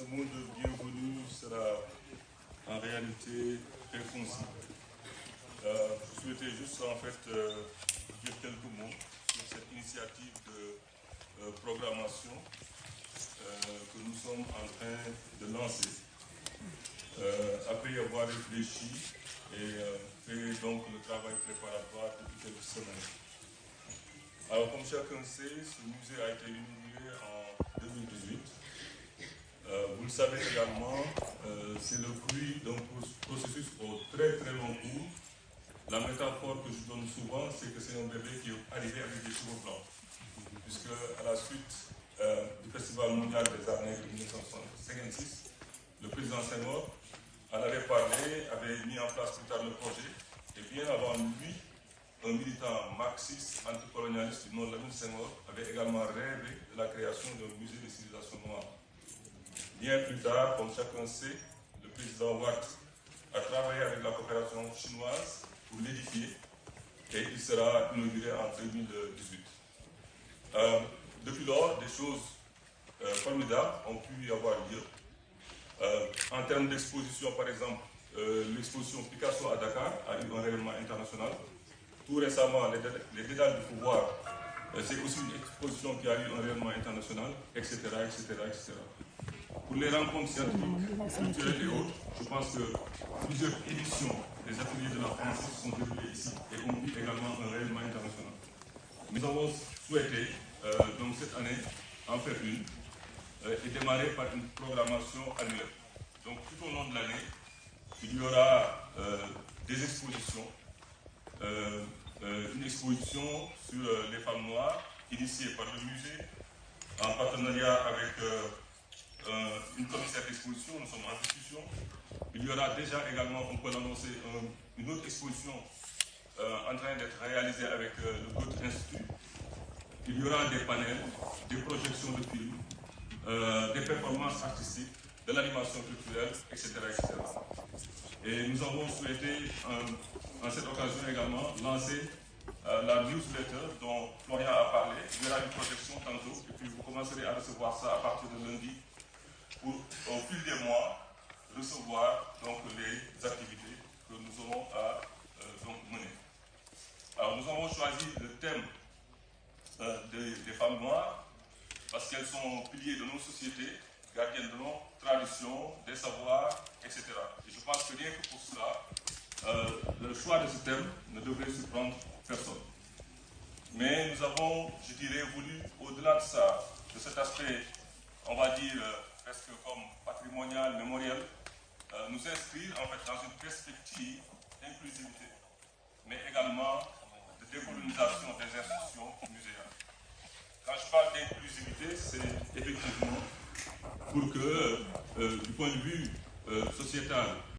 ce mot de bienvenue sera en réalité très concis. Je souhaitais juste en fait dire quelques mots sur cette initiative de programmation que nous sommes en train de lancer. Après y avoir réfléchi et fait donc le travail préparatoire depuis quelques semaines. Alors comme chacun sait, ce musée a été inauguré en 2018. Vous le savez également, c'est le fruit d'un processus au très très long cours. La métaphore que je donne souvent, c'est que c'est un bébé qui est arrivé avec des cheveux blancs. Puisque à la suite du Festival mondial des arts nègres de 1956, le président Senghor en avait parlé, avait mis en place plus tard le projet, et bien avant lui, un militant marxiste anticolonialiste du nom de Lamine Senghor avait également rêvé de la création d'un musée de civilisation noire. Bien plus tard, comme chacun sait, le président Ouatt a travaillé avec la coopération chinoise pour l'édifier et il sera inauguré en 2018. Depuis lors, des choses formidables ont pu y avoir lieu. En termes d'exposition, par exemple, l'exposition Picasso à Dakar a eu un rayonnement international. Tout récemment, les dédales du pouvoir, c'est aussi une exposition qui a eu un rayonnement international, etc., etc., etc. Pour les rencontres scientifiques, culturelles et autres, je pense que plusieurs éditions des ateliers de la France sont déroulées ici et ont eu également un rayonnement international. Nous avons souhaité, donc cette année, en faire une et démarrer par une programmation annuelle. Donc tout au long de l'année, il y aura des expositions, une exposition sur les femmes noires, initiée par le musée, en partenariat avec une commissaire d'exposition, nous sommes en discussion. Il y aura déjà également, on peut l'annoncer, une autre exposition en train d'être réalisée avec le Goethe Institut. Il y aura des panels, des projections de films, des performances artistiques, de l'animation culturelle, etc., etc. Et nous avons souhaité, en cette occasion également, lancer la newsletter dont Florian a parlé. Il y aura une projection tantôt, et puis vous commencerez à recevoir ça à partir de lundi, pour, au fil des mois, recevoir donc, les activités que nous aurons à donc, mener. Alors nous avons choisi le thème des femmes noires parce qu'elles sont piliers de nos sociétés, gardiennes de nos traditions, des savoirs, etc. Et je pense que rien que pour cela, le choix de ce thème ne devrait surprendre personne. Mais nous avons, je dirais, voulu, au-delà de ça, de cet aspect, on va dire, presque comme patrimonial, mémoriel, nous inscrire en fait dans une perspective d'inclusivité, mais également de décolonisation des institutions muséales. Quand je parle d'inclusivité, c'est effectivement pour que, du point de vue sociétal,